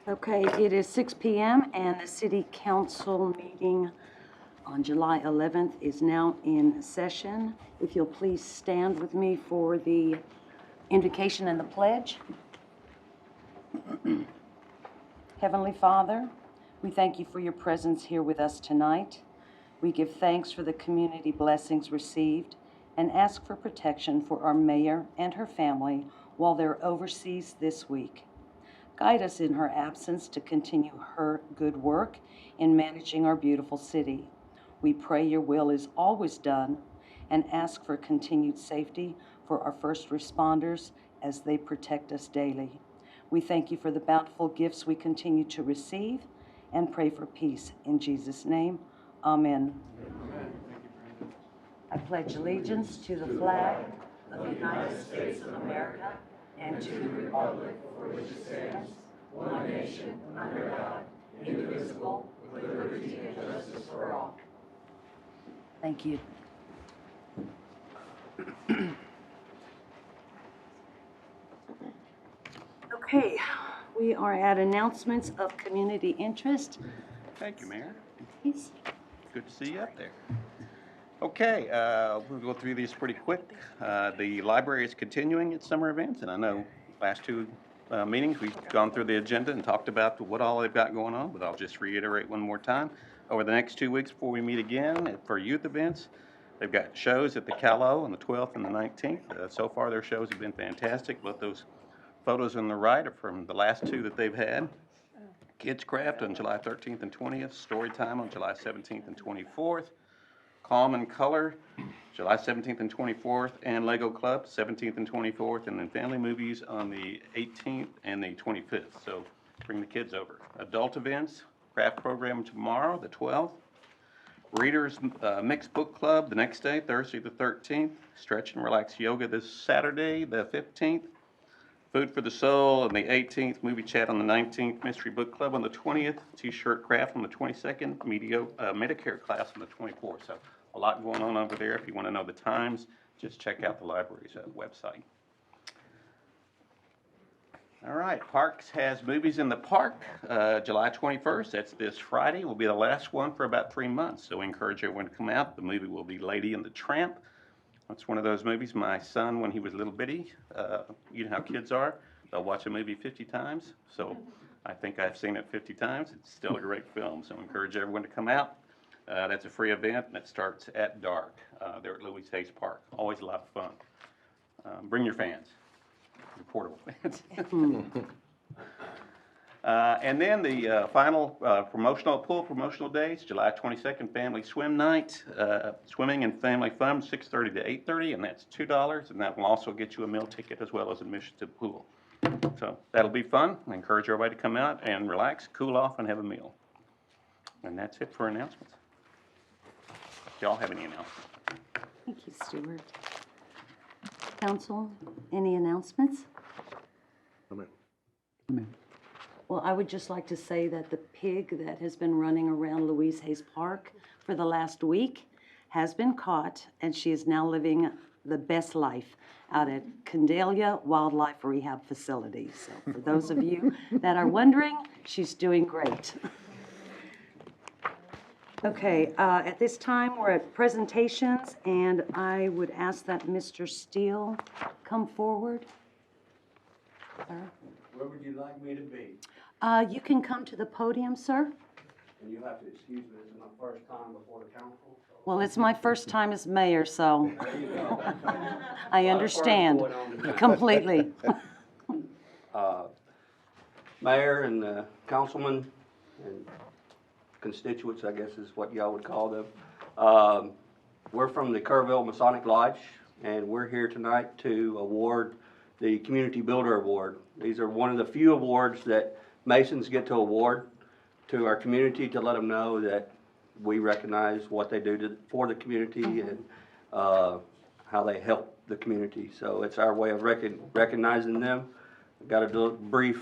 Okay, it is 6 p.m. and the city council meeting on July 11th is now in session. If you'll please stand with me for the invocation and the pledge. Heavenly Father, we thank you for your presence here with us tonight. We give thanks for the community blessings received and ask for protection for our mayor and her family while they're overseas this week. Guide us in her absence to continue her good work in managing our beautiful city. We pray your will is always done and ask for continued safety for our first responders as they protect us daily. We thank you for the bountiful gifts we continue to receive and pray for peace. In Jesus' name, amen. I pledge allegiance to the flag of the United States of America and to the republic for which it stands, one nation, under God, indivisible, with liberty and justice for all. Thank you. Okay, we are at announcements of community interest. Thank you, Mayor. Please. Good to see you up there. Okay, we'll go through these pretty quick. The library is continuing its summer events, and I know last two meetings we've gone through the agenda and talked about what all they've got going on, but I'll just reiterate one more time. Over the next 2 weeks before we meet again for youth events, they've got shows at the Callow on the 12th and the 19th. So far their shows have been fantastic. Both those photos on the right are from the last two that they've had. Kids Craft on July 13th and 20th, Storytime on July 17th and 24th, Calm and Color, July 17th and 24th, and Lego Club, 17th and 24th, and then Family Movies on the 18th and the 25th. So bring the kids over. Adult events, craft program tomorrow, the 12th. Readers Mixed Book Club the next day, Thursday the 13th. Stretch and Relax Yoga this Saturday, the 15th. Food for the Soul on the 18th, Movie Chat on the 19th, Mystery Book Club on the 20th, T-shirt craft on the 22nd, Medicare class on the 24th. So a lot going on over there. If you want to know the times, just check out the library's website. All right, Parks has Movies in the Park, July 21st. That's this Friday. Will be the last one for about 3 months. So we encourage everyone to come out. The movie will be Lady and the Tramp. It's one of those movies my son, when he was little bitty, you know how kids are, they'll watch a movie 50 times. So I think I've seen it 50 times. It's still a great film. So I encourage everyone to come out. That's a free event, and it starts at dark there at Louis Hayes Park. Always a lot of fun. Bring your fans, your portable fans. And then the final pool promotional days, July 22nd, Family Swim Night, swimming and family fun, 6:30 to 8:30, and that's $2, and that will also get you a meal ticket as well as admission to the pool. So that'll be fun. I encourage everybody to come out and relax, cool off, and have a meal. And that's it for announcements. Do y'all have any announcements? Thank you, Stuart. Council, any announcements? Amen. Well, I would just like to say that the pig that has been running around Louise Hayes Park for the last week has been caught, and she is now living the best life out at Candelia Wildlife Rehab Facility. So for those of you that are wondering, she's doing great. Okay, at this time, we're at presentations, and I would ask that Mr. Steele come forward. Sir? Where would you like me to be? You can come to the podium, sir. And you have to excuse me, this is my first time before the council. So Well, it's my first time as mayor, so there you go. I understand completely. Mayor and councilman and constituents, I guess is what y'all would call them. We're from the Kerrville Masonic Lodge, and we're here tonight to award the Community Builder Award. These are one of the few awards that Masons get to award to our community to let them know that we recognize what they do for the community and how they help the community. So it's our way of recognizing them. I've got a brief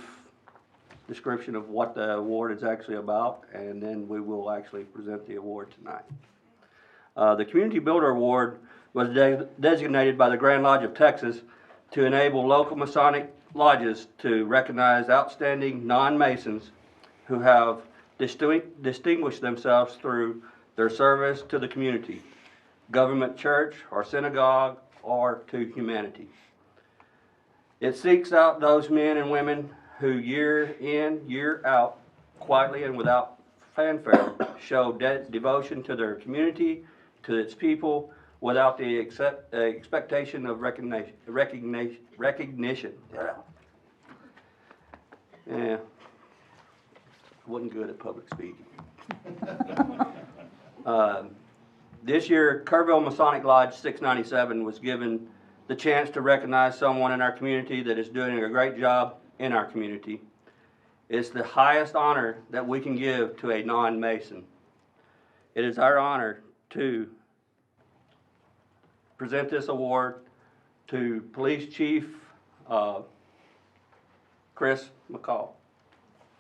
description of what the award is actually about, and then we will actually present the award tonight. The Community Builder Award was designated by the Grand Lodge of Texas to enable local Masonic lodges to recognize outstanding non-Masons who have distinguished themselves through their service to the community, government, church, or synagogue, or to humanity. It seeks out those men and women who year in, year out, quietly and without fanfare, show devotion to their community, to its people, without the expectation of recognition. Yeah, wasn't good at public speaking. This year, Kerrville Masonic Lodge 697 was given the chance to recognize someone in our community that is doing a great job in our community. It's the highest honor that we can give to a non-Mason. It is our honor to present this award to Police Chief Chris McCall.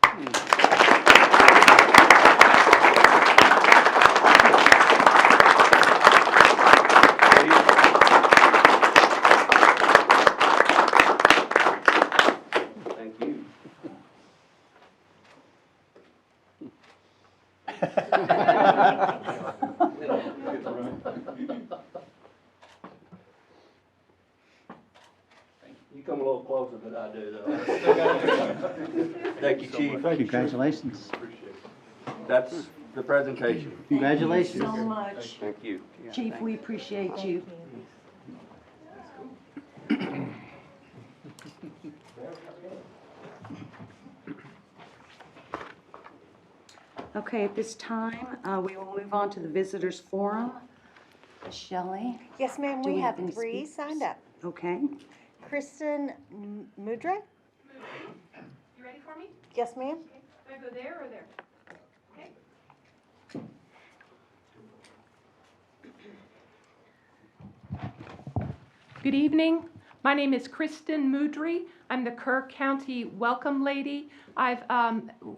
Thank you. You come a little closer than I do, though. Thank you, Chief. Congratulations. That's the presentation. Congratulations. So much. Thank you. Chief, we appreciate you. Okay, at this time, we will move on to the Visitors Forum. Shelley? Yes, ma'am, Do we we have have any 3 speakers? signed up. Okay. Kristen Mudre? You ready for me? Yes, ma'am. Do I go there or there? Okay. Good evening. My name is Kristen Mudry. I'm the Kerr County Welcome Lady. I've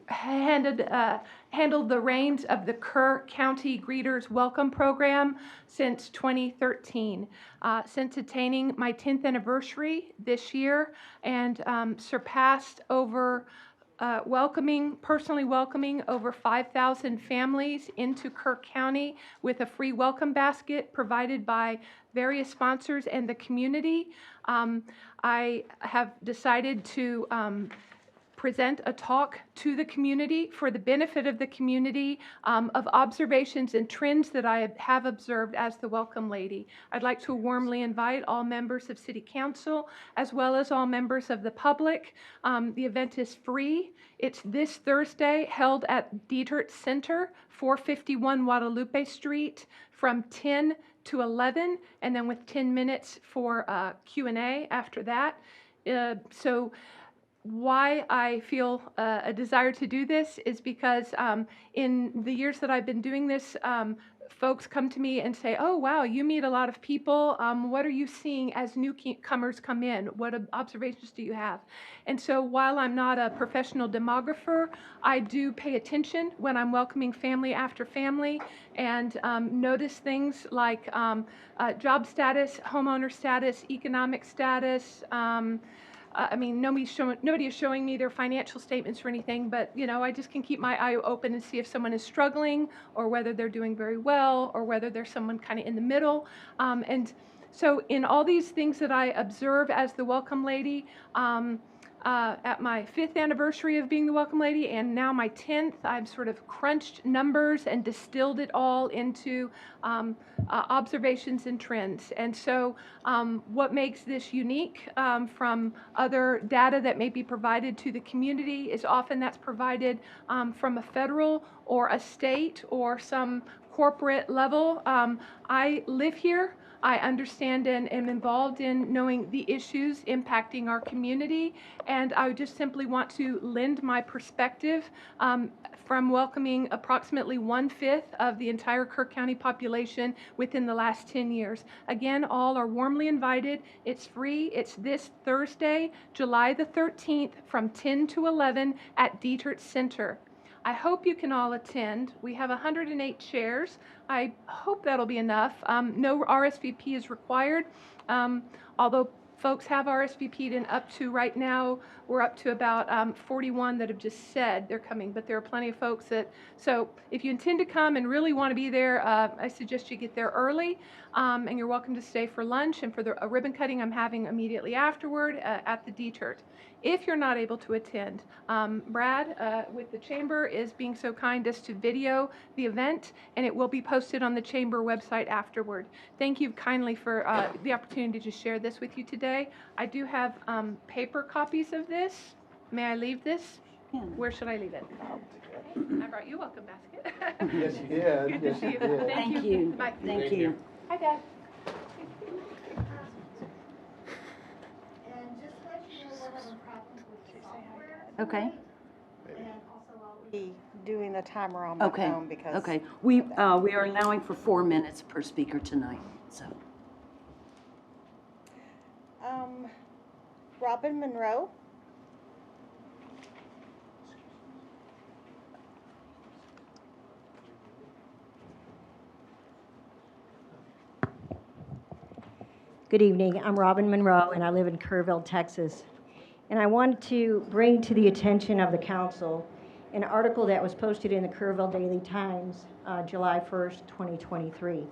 handled the reins of the Kerr County Greeters Welcome Program since 2013. Since attaining my 10th anniversary this year and surpassed over personally welcoming over 5,000 families into Kerr County with a free welcome basket provided by various sponsors and the community. I have decided to present a talk to the community for the benefit of the community of observations and trends that I have observed as the Welcome Lady. I'd like to warmly invite all members of City Council as well as all members of the public. The event is free. It's this Thursday, held at Dietert Center, 451 Guadalupe Street, from 10 to 11, and then with 10 minutes for Q&A after that. So why I feel a desire to do this is because in the years that I've been doing this, folks come to me and say, oh, wow, you meet a lot of people. What are you seeing as newcomers come in? What observations do you have? And so while I'm not a professional demographer, I do pay attention when I'm welcoming family after family and notice things like job status, homeowner status, economic status. I mean, nobody is showing me their financial statements or anything, but, you know, I just can keep my eye open and see if someone is struggling or whether they're doing very well or whether there's someone kind of in the middle. And so in all these things that I observe as the Welcome Lady, at my 5th anniversary of being the Welcome Lady and now my 10th, I've sort of crunched numbers and distilled it all into observations and trends. And so what makes this unique from other data that may be provided to the community is often that's provided from a federal or a state or some corporate level. I live here. I understand and am involved in knowing the issues impacting our community, and I just simply want to lend my perspective from welcoming approximately 1/5 of the entire Kerr County population within the last 10 years. Again, all are warmly invited. It's free. It's this Thursday, July the 13th from 10 to 11 at Dietert Center. I hope you can all attend. We have 108 chairs. I hope that'll be enough. No RSVP is required, although folks have RSVP'd, and up to right now, we're up to about 41 that have just said they're coming, but there are plenty of folks that, so if you intend to come and really want to be there, I suggest you get there early, and you're welcome to stay for lunch, and for a ribbon cutting I'm having immediately afterward at the D-Church. If you're not able to attend, Brad with the Chamber is being so kind as to video the event, and it will be posted on the Chamber website afterward. Thank you kindly for the opportunity to share this with you today. I do have paper copies of this. May I leave this? Yeah. Where should I leave it? I brought you a welcome basket. Yes, you did. Good to Yes, see you you. did. Thank Thank you. you. Bye. Thank you. Hi, Dad. And just let you know we're having problems with the software. Okay, And also I'll be doing the timer on my okay, phone because. okay. We are allowing for 4 minutes per speaker tonight, so. Robin Monroe. Good evening. I'm Robin Monroe, and I live in Kerrville, Texas. And I wanted to bring to the attention of the council an article that was posted in the Kerrville Daily Times, July 1st, 2023.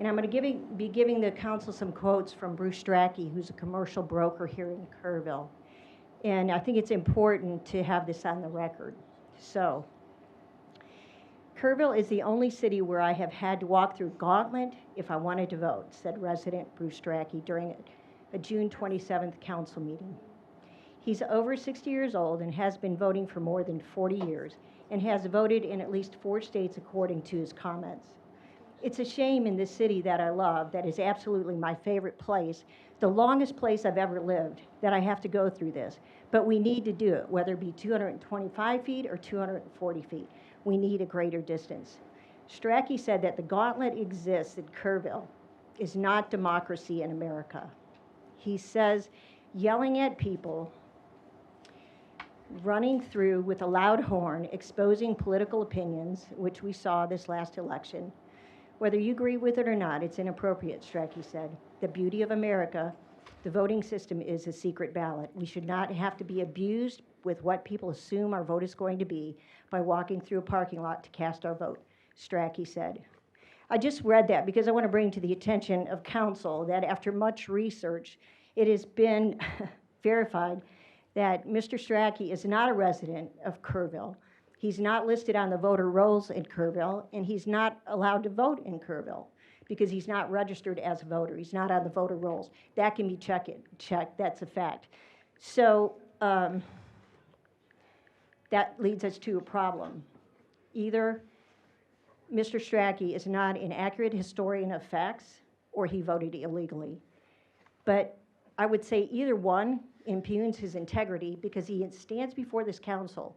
And I'm going to be giving the council some quotes from Bruce Strachey, who's a commercial broker here in Kerrville. And I think it's important to have this on the record. So, Kerrville is the only city where I have had to walk through gauntlet if I wanted to vote, said resident Bruce Strachey during a June 27th council meeting. He's over 60 years old and has been voting for more than 40 years and has voted in at least 4 states according to his comments. It's a shame in this city that I love, that is absolutely my favorite place, the longest place I've ever lived, that I have to go through this. But we need to do it, whether it be 225 feet or 240 feet. We need a greater distance. Strachey said that the gauntlet exists in Kerrville is not democracy in America. He says yelling at people, running through with a loud horn, exposing political opinions, which we saw this last election. Whether you agree with it or not, it's inappropriate, Strachey said. The beauty of America, the voting system is a secret ballot. We should not have to be abused with what people assume our vote is going to be by walking through a parking lot to cast our vote, Strachey said. I just read that because I want to bring to the attention of council that after much research, it has been verified that Mr. Strachey is not a resident of Kerrville. He's not listed on the voter rolls in Kerrville, and he's not allowed to vote in Kerrville because he's not registered as a voter. He's not on the voter rolls. That can be checked. That's a fact. So that leads us to a problem. Either Mr. Strachey is not an accurate historian of facts, or he voted illegally. But I would say either one impugns his integrity because he stands before this council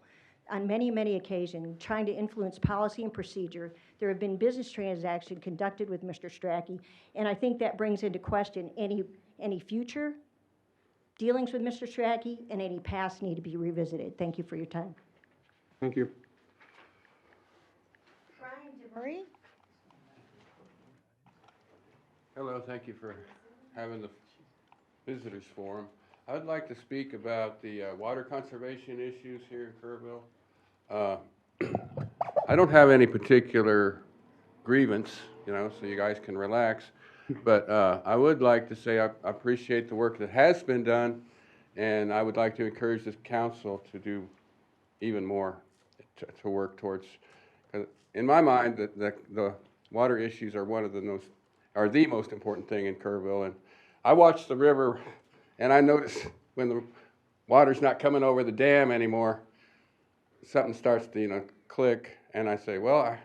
on many, many occasions trying to influence policy and procedure. There have been business transactions conducted with Mr. Strachey, and I think that brings into question any future dealings with Mr. Strachey, and any past need to be revisited. Thank you for your time. Thank you. Brian DeMarie. Hello, thank you for having the visitors forum. I would like to speak about the water conservation issues here in Kerrville. I don't have any particular grievance, so you guys can relax, but I would like to say I appreciate the work that has been done, and I would like to encourage this council to do even more to work towards. In my mind, the water issues are the most important thing in Kerrville, and I watch the river, and I notice when the water's not coming over the dam anymore, something starts to click, and I say, well,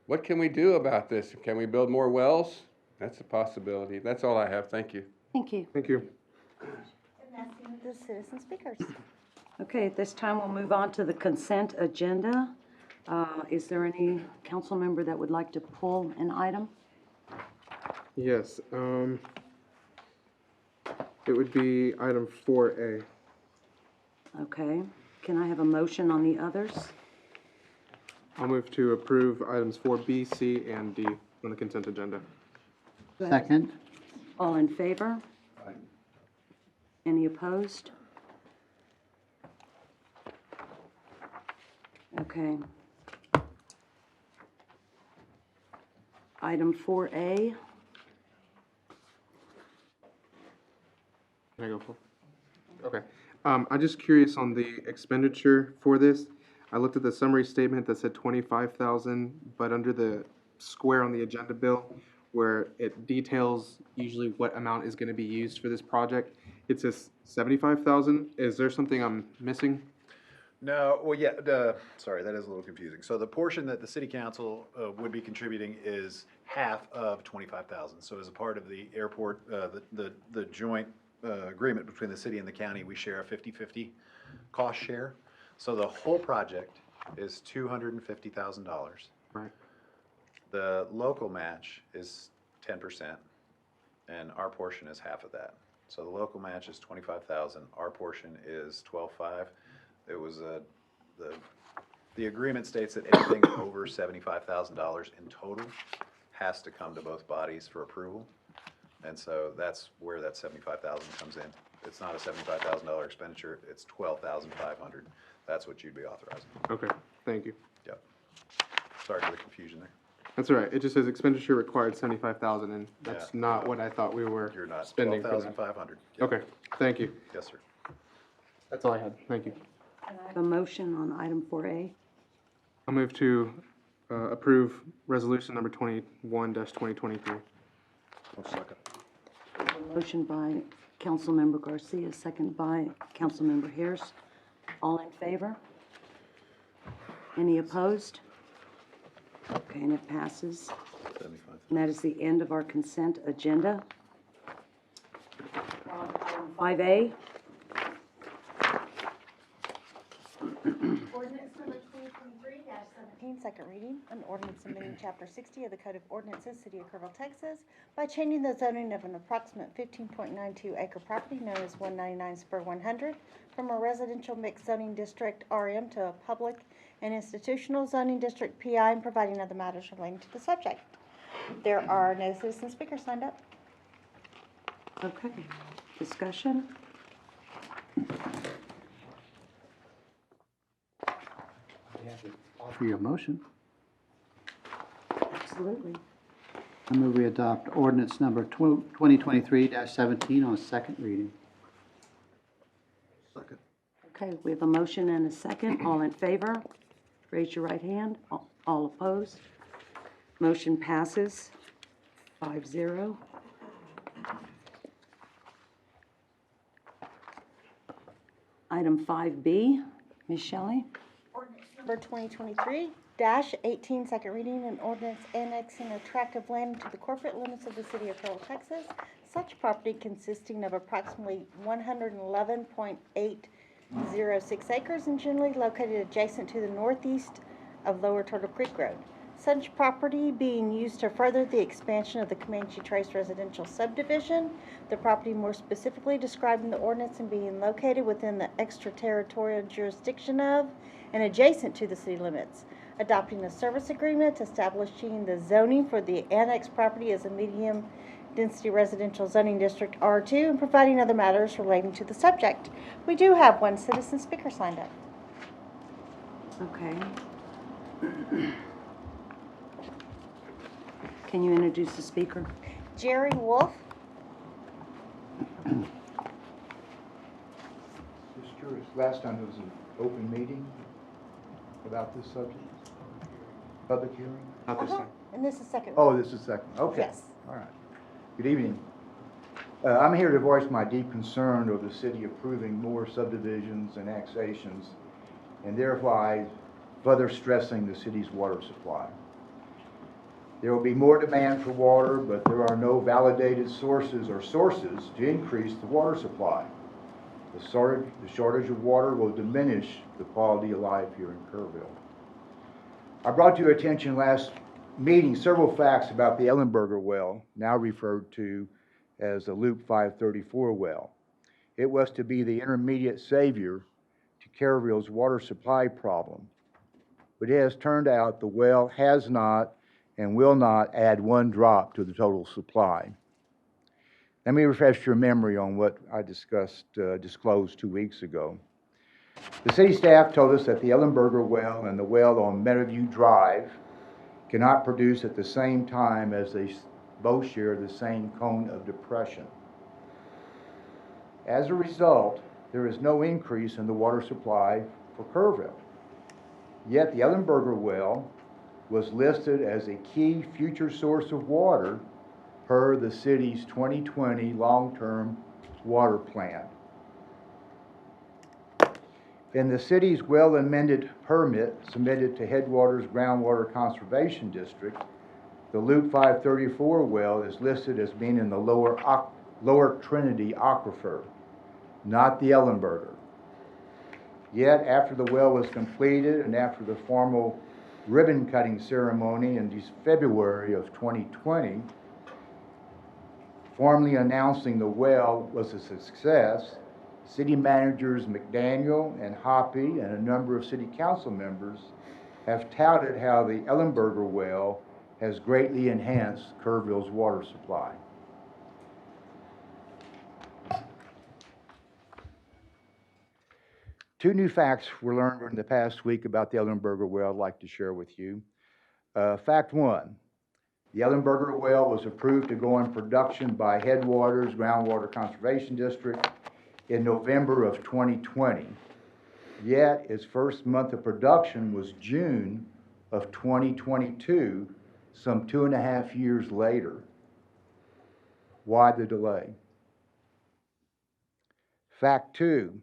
what can we do about this? Can we build more wells? That's a possibility. That's all I have. Thank you. Thank you. Thank you. And that's the end of the citizen speakers. Okay, at this time, we'll move on to the consent agenda. Is there any council member that would like to pull an item? Yes, it would be item 4A. Okay, can I have a motion on the others? I'll move to approve items 4B, C, and D on the consent agenda. Second. All in favor? Any opposed? Okay. Item 4A. Can I go for? Okay. I'm just curious on the expenditure for this. I looked at the summary statement that said 25,000, but under the square on the agenda bill, where it details usually what amount is gonna be used for this project, it says 75,000. Is there something I'm missing? No, well, yeah, sorry, that is a little confusing. So the portion that the city council would be contributing is half of 25,000. So as a part of the airport, the joint agreement between the city and the county, we share a 50/50 cost share. So the whole project is $250,000. Right. The local match is 10%, and our portion is half of that. So the local match is 25,000, our portion is 12.5. It was the agreement states that anything over $75,000 in total has to come to both bodies for approval. And so that's where that 75,000 comes in. It's not a $75,000 expenditure, it's 12,500. That's what you'd be authorizing. Okay, thank you. Yep. Sorry for the confusion there. That's all right. It just says expenditure required 75,000, and that's Yeah. not what I thought we were You're not, spending for that. 12,500. Okay, thank you. Yes, sir. That's all I had. Thank you. Can I have a motion on item 4A? I'll move to approve resolution number 21-2023. A motion by Councilmember Garcia, second by Councilmember Harris. All in favor? Any opposed? Okay, and it passes. 75. And that is the end of our consent agenda. 5A. Ordinance number 2023-17, second reading, an ordinance amending Chapter 60 of the Code of Ordinances, City of Kerrville, Texas, by changing the zoning of an approximate 15.92 acre property known as 199 Spur 100 from a residential mixed zoning district, RM, to a public and institutional zoning district, PI, and providing other matters relating to the subject. There are no citizen speakers signed up. Okay, discussion? Offer your motion. Absolutely. I move we adopt ordinance number 2023-17 on second reading. Okay, we have a motion and a second. All in favor? Raise your right hand. All opposed? Motion passes 5-0. Item 5B, Ms. Shelley? Ordinance number 2023-18, second reading, an ordinance annexing a tract of land into the corporate limits of the city of Kerrville, Texas. Such property consisting of approximately 111.806 acres and generally located adjacent to the northeast of Lower Turtle Creek Road. Such property being used to further the expansion of the Comanche Trace residential subdivision. The property more specifically described in the ordinance and being located within the extraterritorial jurisdiction of and adjacent to the city limits. Adopting a service agreement establishing the zoning for the annexed property as a medium-density residential zoning district R2 and providing other matters relating to the subject. We do have one citizen speaker signed up. Okay. Can you introduce the speaker? Jerry Wolf. Just curious, last time there was an open meeting about this subject? Public hearing? Not this time. And this is second. Oh, this is second, okay. Yes. All right. Good evening. I'm here to voice my deep concern over the city approving more subdivisions and annexations and thereby further stressing the city's water supply. There will be more demand for water, but there are no validated sources to increase the water supply. The shortage of water will diminish the quality of life here in Kerrville. I brought to your attention last meeting several facts about the Ellenberger well, now referred to as the Loop 534 well. It was to be the intermediate savior to Kerrville's water supply problem. But it has turned out the well has not and will not add one drop to the total supply. Let me refresh your memory on what I disclosed 2 weeks ago. The city staff told us that the Ellenberger well and the well on Meadowview Drive cannot produce at the same time as they both share the same cone of depression. As a result, there is no increase in the water supply for Kerrville. Yet the Ellenberger well was listed as a key future source of water per the city's 2020 long-term water plan. In the city's well-amended permit submitted to Headwaters Groundwater Conservation District, the Loop 534 well is listed as being in the lower Trinity Aquifer, not the Ellenberger. Yet, after the well was completed and after the formal ribbon-cutting ceremony in February of 2020, formally announcing the well was a success, city managers McDaniel and Hoppy and a number of city council members have touted how the Ellenberger well has greatly enhanced Kerrville's water supply. Two new facts were learned during the past week about the Ellenberger well I'd like to share with you. Fact one, the Ellenberger well was approved to go in production by Headwaters Groundwater Conservation District in November of 2020. Yet its first month of production was June of 2022, some 2.5 years later. Why the delay? Fact two,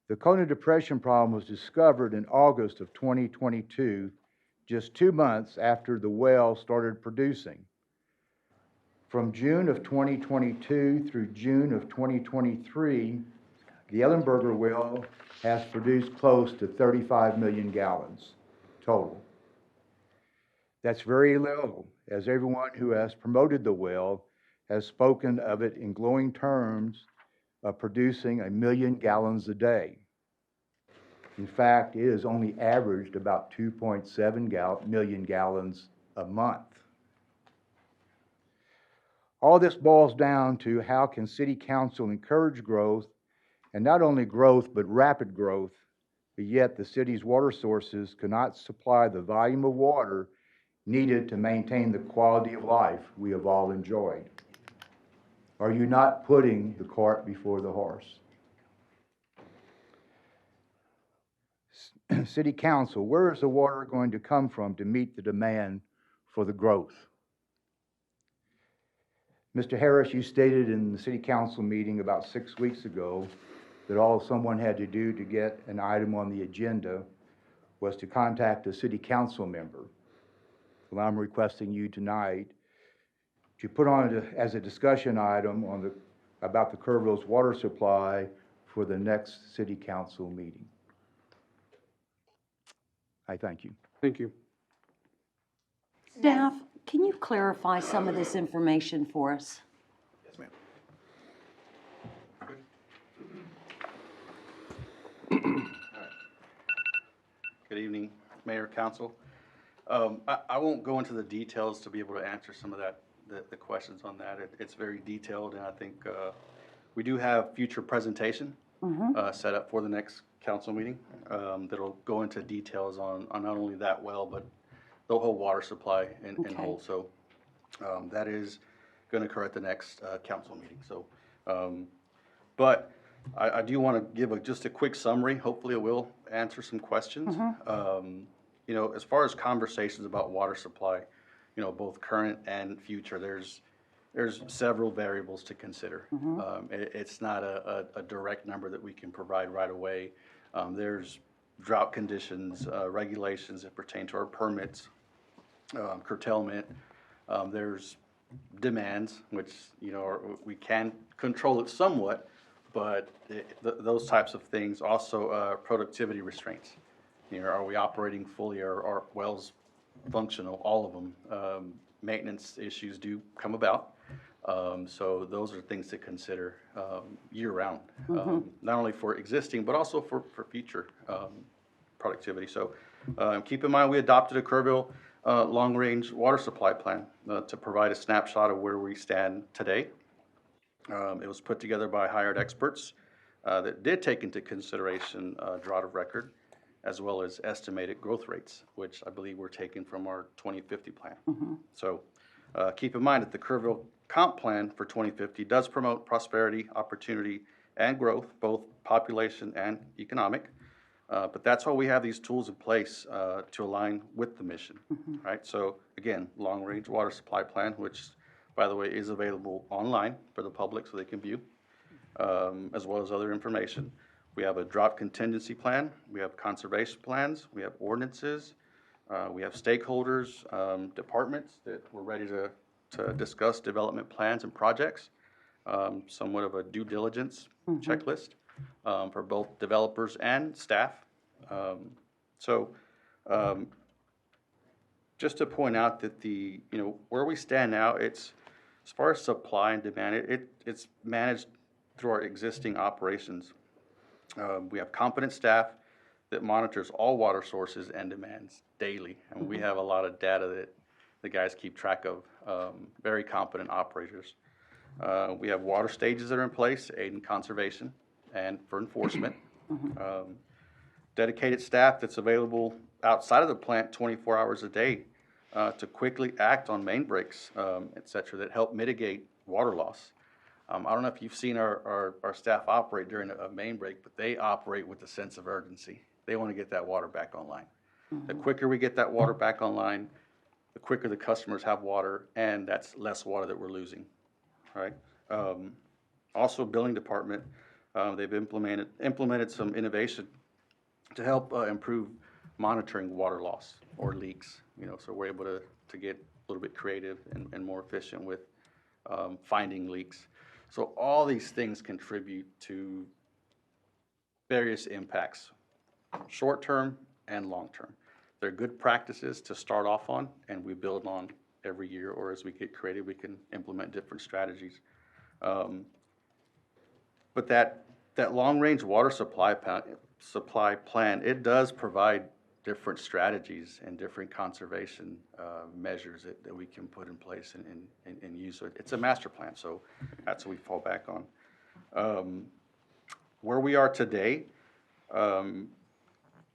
the cone of depression problem was discovered in August of 2022, just 2 months after the well started producing. From June of 2022 through June of 2023, the Ellenberger well has produced close to 35 million gallons total. That's very low, as everyone who has promoted the well has spoken of it in glowing terms of producing 1 million gallons a day. In fact, it has only averaged about 2.7 million gallons a month. All this boils down to how can City Council encourage growth, and not only growth, but rapid growth, but yet the city's water sources cannot supply the volume of water needed to maintain the quality of life we have all enjoyed. Are you not putting the cart before the horse? City Council, where is the water going to come from to meet the demand for the growth? Mr. Harris, you stated in the City Council meeting about 6 weeks ago that all someone had to do to get an item on the agenda was to contact a City Council member. Well, I'm requesting you tonight to put on it as a discussion item on about the Kerrville's water supply for the next City Council meeting. I thank you. Thank you. Staff, can you clarify some of this information for us? Yes, ma'am. Good evening, Mayor, Council. I won't go into the details to be able to answer some of the questions on that. It's very detailed, and I think we do have future presentation set up for the next council meeting that'll go into details on not only that well, but the whole water supply in whole. So that is going to occur at the next council meeting. So, but I do want to give just a quick summary. Hopefully it will answer some questions. You know, as far as conversations about water supply, you know, both current and future, there's several variables to consider. It's not a direct number that we can provide right away. There's drought conditions, regulations that pertain to our permits, curtailment. There's demands, which, you know, we can control it somewhat, but those types of things. Also, productivity restraints. You know, are we operating fully? Are wells functional? All of them. Maintenance issues do come about. So those are things to consider year-round, not only for existing, but also for future productivity. So keep in mind, we adopted a Kerrville long-range water supply plan to provide a snapshot of where we stand today It was put together by hired experts that did take into consideration drought of record, as well as estimated growth rates, which I believe were taken from our 2050 plan. So keep in mind that the Kerrville Comp Plan for 2050 does promote prosperity, opportunity, and growth, both population and economic. But that's why we have these tools in place to align with the mission, right? So again, long-range water supply plan, which, by the way, is available online for the public so they can view, as well as other information. We have a drought contingency plan, we have conservation plans, we have ordinances, we have stakeholders, departments that we're ready to discuss development plans and projects, somewhat of a due diligence checklist for both developers and staff. Just to point out that where we stand now, it's, as far as supply and demand, it's managed through our existing operations. We have competent staff that monitors all water sources and demands daily. And we have a lot of data that the guys keep track of, very competent operators. We have water stages that are in place to aid in conservation and for enforcement. Dedicated staff that's available outside of the plant 24 hours a day to quickly act on main breaks, et cetera, that help mitigate water loss. I don't know if you've seen our staff operate during a main break, but they operate with a sense of urgency. They want to get that water back online. The quicker we get that water back online, the quicker the customers have water, and that's less water that we're losing, right? Also, billing department, they've implemented some innovation to help improve monitoring water loss or leaks. So we're able to get a little bit creative and more efficient with finding leaks. So all these things contribute to various impacts, short-term and long-term. They're good practices to start off on, and we build on every year, or as we get creative, we can implement different strategies. But that long-range water supply plan, it does provide different strategies and different conservation measures that we can put in place and use. So it's a master plan, so that's what we fall back on. Where we are today,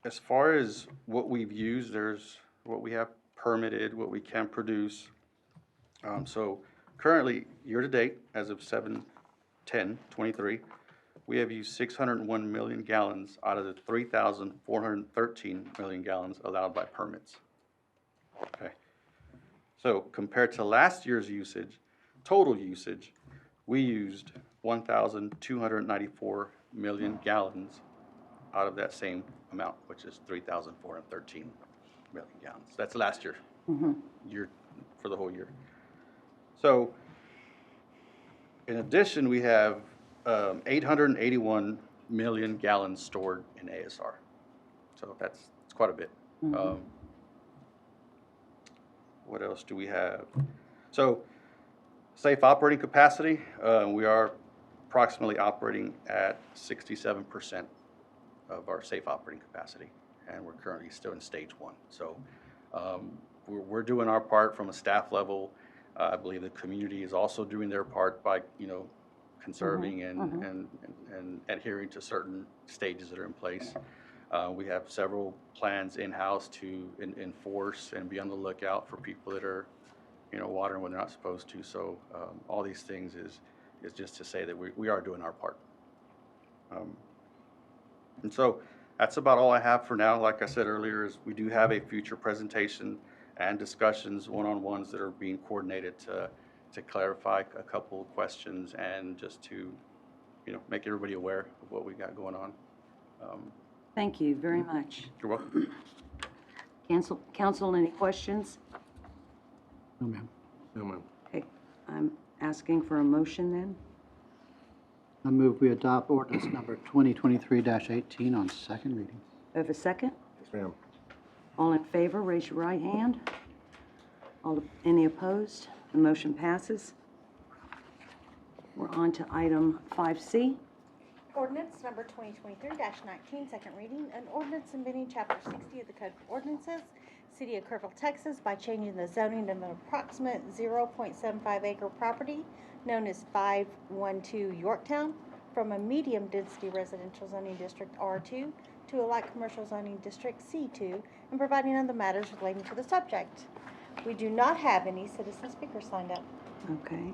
as far as what we've used, there's what we have permitted, what we can produce. So currently, year-to-date, as of 7/10/23, we have used 601 million gallons out of the 3,413 million gallons allowed by permits. Okay. So compared to last year's usage, total usage, we used 1,294 million gallons out of that same amount, which is 3,413 million gallons. That's last year, for the whole year. So in addition, we have 881 million gallons stored in ASR. So that's quite a bit. What else do we have? So safe operating capacity, we are approximately operating at 67% of our safe operating capacity, and we're currently still in stage 1. So we're doing our part from a staff level. I believe the community is also doing their part by, conserving and adhering to certain stages that are in place. We have several plans in-house to enforce and be on the lookout for people that are, watering when they're not supposed to. So all these things is just to say that we are doing our part. And so that's about all I have for now. Like I said earlier, is we do have a future presentation and discussions, one-on-ones that are being coordinated to clarify a couple of questions and just to, make everybody aware of what we got going on. Thank you very much. You're welcome. Council, any questions? No, ma'am. No, ma'am. Okay, I'm asking for a motion then. I move we adopt ordinance number 2023-18 on second reading. Have a second? Yes, ma'am. All in favor, raise your right hand. Any opposed? The motion passes. We're on to item 5C. Ordinance number 2023-19, second reading, an ordinance amending chapter 60 of the Code of Ordinances, City of Kerrville, Texas, by changing the zoning of an approximate 0.75 acre property known as 512 Yorktown, from a medium-density residential zoning district R2 to a light commercial zoning district C2, and providing other matters relating to the subject. We do not have any citizen speakers signed up. Okay.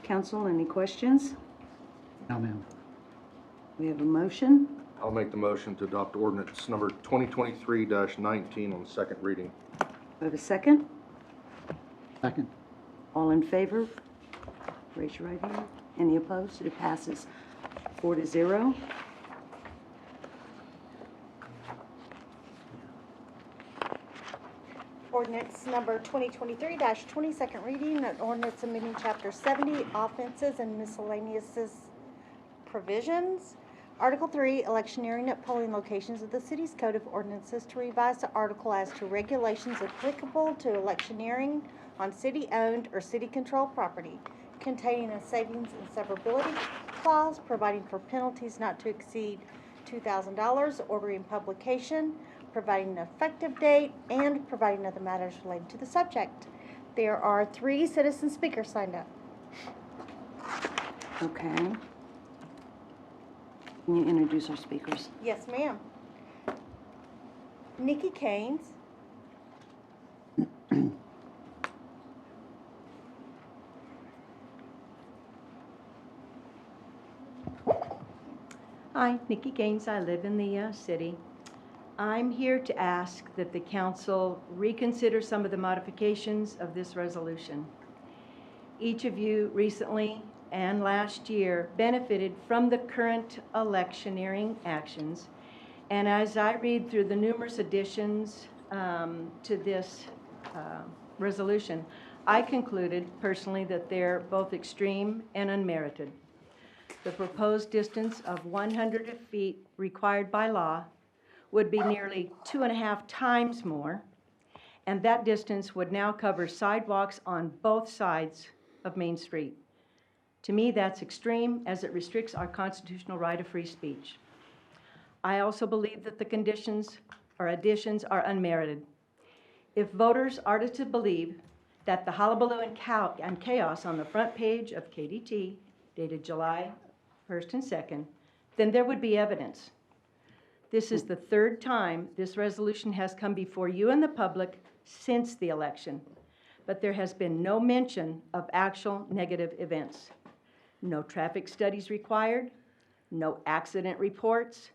Council, any questions? No, ma'am. We have a motion. I'll make the motion to adopt ordinance number 2023-19 on second reading. We have a second. Second. All in favor? Raise your right hand. Any opposed? It passes 4-0. Ordinance number 2023-20, second reading, an ordinance amending Chapter 70, offenses and miscellaneous provisions. Article 3, electioneering at polling locations of the city's code of ordinances to revise the article as to regulations applicable to electioneering on city-owned or city-controlled property, containing a savings and severability clause, providing for penalties not to exceed $2,000, ordering publication, providing an effective date, and providing other matters related to the subject. There are 3 citizen speakers signed up. Okay. Can you introduce our speakers? Yes, ma'am. Nikki Caines. Hi, Nikki Gaines. I live in the city. I'm here to ask that the council reconsider some of the modifications of this resolution. Each of you recently and last year benefited from the current electioneering actions. And as I read through the numerous additions to this resolution, I concluded personally that they're both extreme and unmerited. The proposed distance of 100 feet required by law would be nearly 2.5 times more, and that distance would now cover sidewalks on both sides of Main Street. To me, that's extreme, as it restricts our constitutional right of free speech. I also believe that the conditions or additions are unmerited. If voters are to believe that the hullabaloo and chaos on the front page of KDT, dated July 1st and 2nd, then there would be evidence. This is the 3rd time this resolution has come before you and the public since the election, but there has been no mention of actual negative events. No traffic studies required, no accident reports,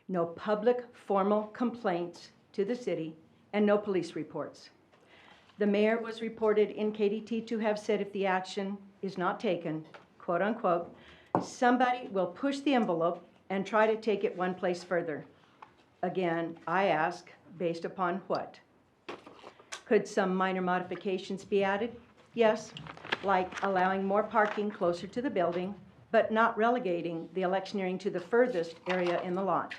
no public formal complaints to the city, and no police reports. The mayor was reported in KDT to have said if the action is not taken, quote unquote, somebody will push the envelope and try to take it one place further. Again, I ask, based upon what? Could some minor modifications be added? Yes, like allowing more parking closer to the building, but not relegating the electioneering to the furthest area in the lot.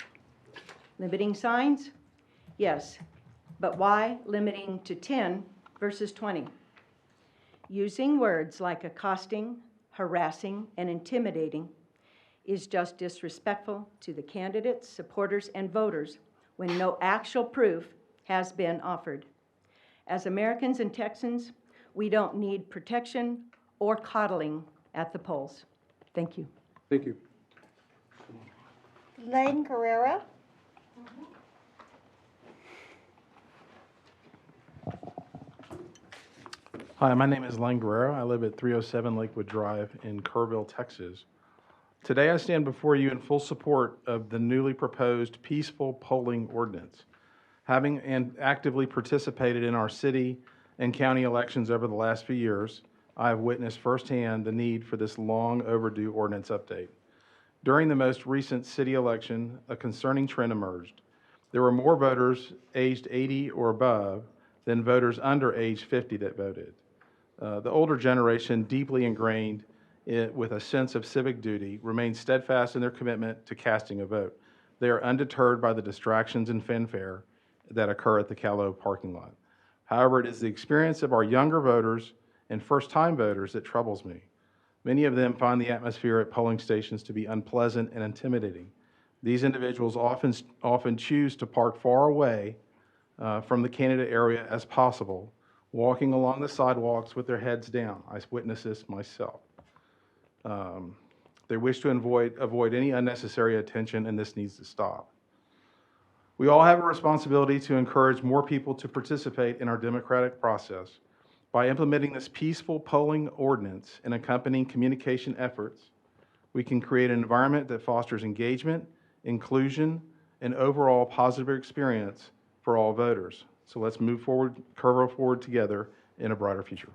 Limiting signs? Yes, but why limiting to 10 versus 20? Using words like accosting, harassing, and intimidating is just disrespectful to the candidates, supporters, and voters when no actual proof has been offered. As Americans and Texans, we don't need protection or coddling at the polls. Thank you. Thank you. Lane Guerrero. Hi, my name is Lane Guerrero. I live at 307 Lakewood Drive in Kerrville, Texas. Today I stand before you in full support of the newly proposed peaceful polling ordinance. Having actively participated in our city and county elections over the last few years, I have witnessed firsthand the need for this long overdue ordinance update. During the most recent city election, a concerning trend emerged. There were more voters aged 80 or above than voters under age 50 that voted. The older generation, deeply ingrained with a sense of civic duty, remain steadfast in their commitment to casting a vote. They are undeterred by the distractions and fanfare that occur at the Callow parking lot. However, it is the experience of our younger voters and first-time voters that troubles me. Many of them find the atmosphere at polling stations to be unpleasant and intimidating. These individuals often choose to park far away from the candidate area as possible, walking along the sidewalks with their heads down. I witnessed this myself. They wish to avoid any unnecessary attention, and this needs to stop. We all have a responsibility to encourage more people to participate in our democratic process. By implementing this peaceful polling ordinance and accompanying communication efforts, we can create an environment that fosters engagement, inclusion, and overall positive experience for all voters. So let's move forward, Kerrville forward together in a brighter future.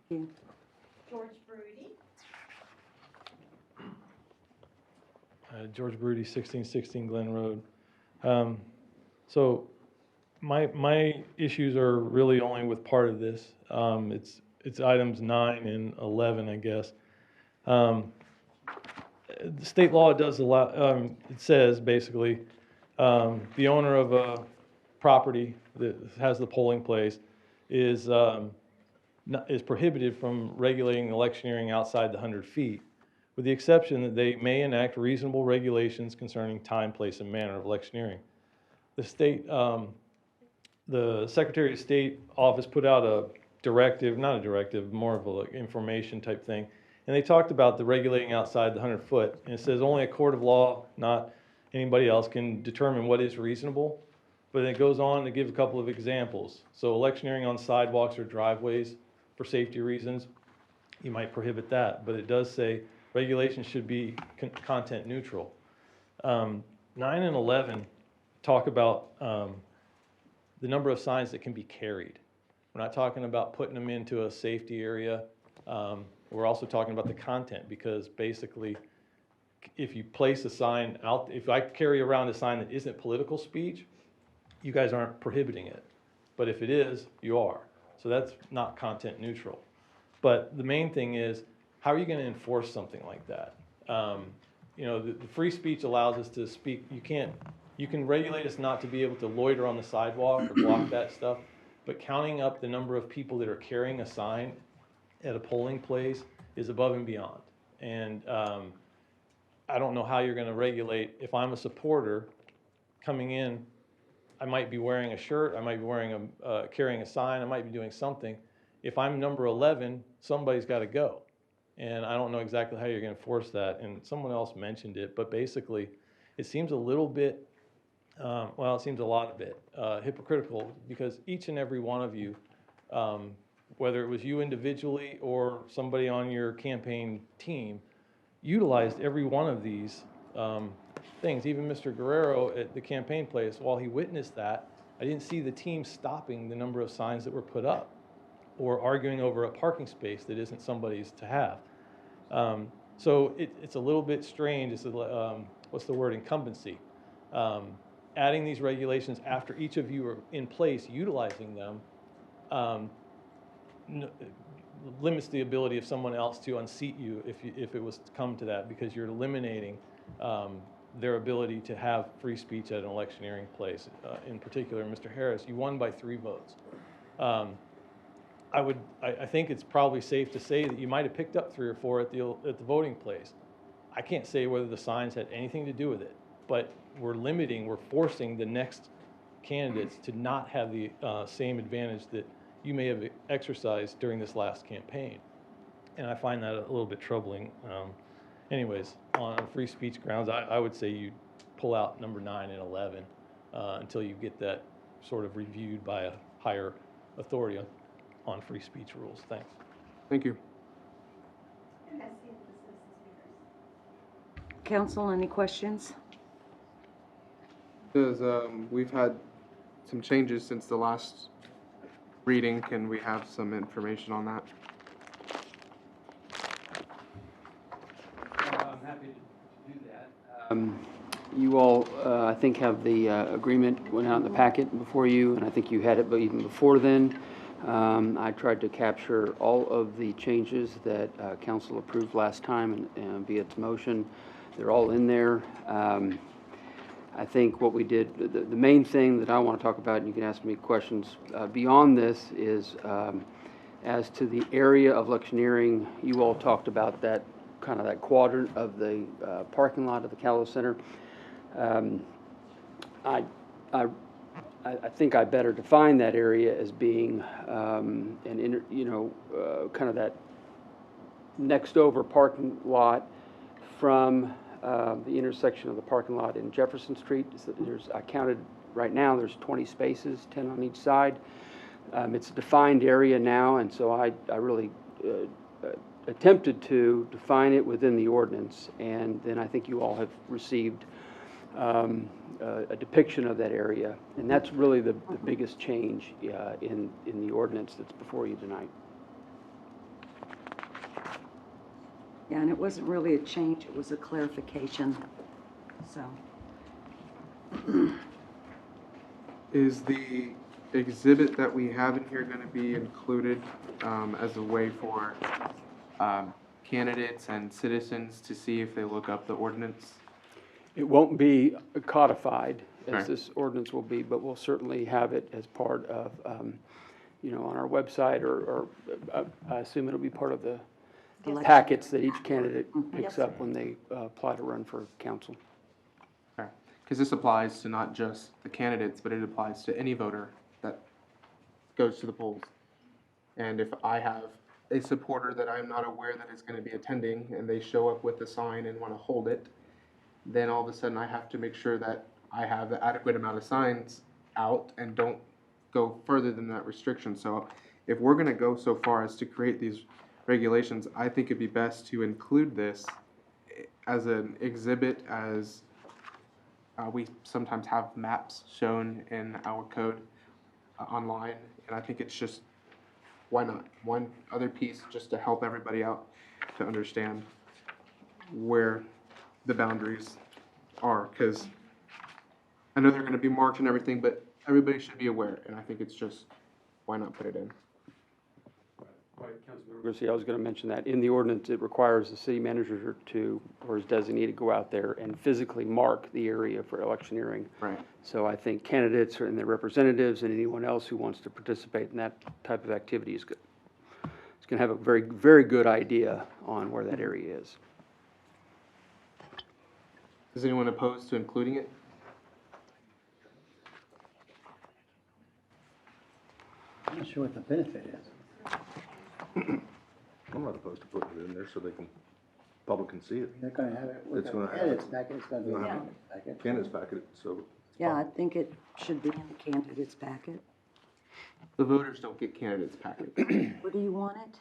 George Broody. George Broody, 1616 Glen Road. So my issues are really only with part of this. It's items 9 and 11, I guess. The state law does allow, it says basically, the owner of a property that has the polling place is prohibited from regulating electioneering outside the 100 feet, with the exception that they may enact reasonable regulations concerning time, place, and manner of electioneering. The state, the Secretary of State office put out a directive, not a directive, more of a like information type thing, and they talked about the regulating outside the 100 foot, and it says only a court of law, not anybody else, can determine what is reasonable. But it goes on to give a couple of examples. So electioneering on sidewalks or driveways for safety reasons, you might prohibit that, but it does say regulations should be content neutral. 9 and 11 talk about the number of signs that can be carried. We're not talking about putting them into a safety area. We're also talking about the content, because basically if you place a sign out, if I carry around a sign that isn't political speech, you guys aren't prohibiting it. But if it is, you are. So that's not content neutral. But the main thing is, how are you going to enforce something like that? You know, the free speech allows us to speak. You can regulate us not to be able to loiter on the sidewalk or block that stuff, but counting up the number of people that are carrying a sign at a polling place is above and beyond. And I don't know how you're going to regulate. If I'm a supporter coming in, I might be wearing a shirt, I might be wearing carrying a sign, I might be doing something. If I'm number 11, somebody's got to go. And I don't know exactly how you're going to enforce that. And someone else mentioned it, but basically it seems a little bit, well, it seems a lot of it hypocritical, because each and every one of you, whether it was you individually or somebody on your campaign team, utilized every one of these things. Even Mr. Guerrero at the campaign place, while he witnessed that, I didn't see the team stopping the number of signs that were put up or arguing over a parking space that isn't somebody's to have. So it's a little bit strange. It's what's the word, incumbency. Adding these regulations after each of you are in place, utilizing them, limits the ability of someone else to unseat you if it was to come to that, because you're eliminating their ability to have free speech at an electioneering place. In particular, Mr. Harris, you won by 3 votes. I think it's probably safe to say that you might have picked up 3 or 4 at the voting place. I can't say whether the signs had anything to do with it, but we're forcing the next candidates to not have the same advantage that you may have exercised during this last campaign. And I find that a little bit troubling. Anyways, on free speech grounds, I would say you pull out number 9 and 11 until you get that sort of reviewed by a higher authority on free speech rules. Thanks. Thank you. Council, any questions? Because we've had some changes since the last reading. Can we have some information on that? I'm happy to do that. You all, I think, have the agreement went out in the packet before you, and I think you had it, but even before then. I tried to capture all of the changes that council approved last time and via its motion. They're all in there. I think what we did, the main thing that I want to talk about, and you can ask me questions beyond this, is as to the area of electioneering. You all talked about that kind of that quadrant of the parking lot of the Callow Center. I think I better define that area as being kind of that next over parking lot from the intersection of the parking lot in Jefferson Street. So I counted, right now, there's 20 spaces, 10 on each side. It's a defined area now, and so I really attempted to define it within the ordinance, and then I think you all have received a depiction of that area, and that's really the biggest change in the ordinance that's before you tonight. Yeah, and it wasn't really a change, it was a clarification, so. Is the exhibit that we have in here going to be included as a way for candidates and citizens to see if they look up the ordinance? It won't be codified as Right. this ordinance will be, but we'll certainly have it as part of, on our website, or I assume it'll be part of the packets that each candidate picks up when they apply to run for council. Because this applies to not just the candidates, but it applies to any voter that goes to the polls. And if I have a supporter that I'm not aware that is going to be attending, and they show up with a sign and want to hold it, then all of a sudden I have to make sure that I have the adequate amount of signs out and don't go further than that restriction. So if we're going to go so far as to create these regulations, I think it'd be best to include this as an exhibit, as we sometimes have maps shown in our code online, and I think it's just, why not? One other piece just to help everybody out to understand where the boundaries are, because I know they're going to be marked and everything, but everybody should be aware, and I think it's just, why not put it in? I was going to mention that in the ordinance, it requires the city manager to, or his designee, to go out there and physically mark the area for electioneering. Right. So I think candidates and their representatives and anyone else who wants to participate in that type of activity is good. It's going to have a very, very good idea on where that area is. Is anyone opposed to including it? I'm not sure what the benefit is. I'm not opposed to putting it in there so they can, public can see it. They're gonna have it with It's the gonna have candidates it. packet, it's gonna be in the candidates packet. Candace packet, so. Yeah, I think it should be in the candidates packet. The voters don't get candidates packet. Where do you want it?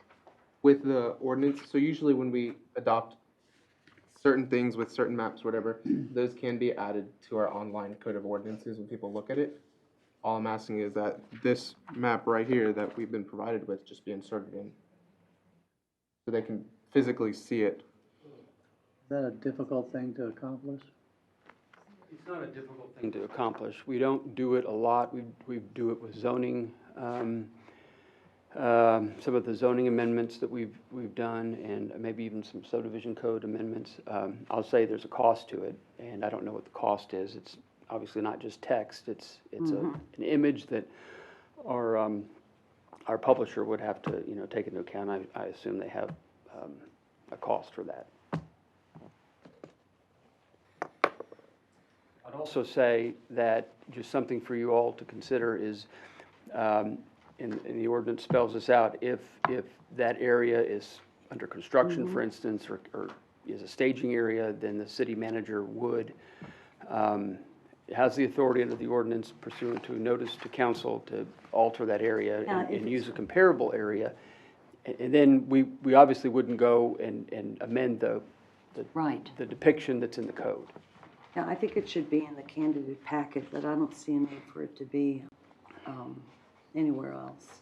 With the ordinance, so usually when we adopt certain things with certain maps, whatever, those can be added to our online code of ordinances when people look at it. All I'm asking is that this map right here that we've been provided with just be inserted in, so they can physically see it. Is that a difficult thing to accomplish? It's not a difficult thing to accomplish. We don't do it a lot. We do it with zoning, some of the zoning amendments that we've done, and maybe even some subdivision code amendments. I'll say there's a cost to it, and I don't know what the cost is. It's obviously not just text. It's an image that our publisher would have to take into account. I assume they have a cost for that. I'd also say that just something for you all to consider is, and the ordinance spells this out, if that area is under construction, for instance, or is a staging area, then the city manager would, has the authority under the ordinance pursuant to notice to council to alter that area and use a comparable area. And then we obviously wouldn't go and amend the depiction that's in the code. Yeah, I think it should be in the candidate packet, but I don't see a need for it to be anywhere else.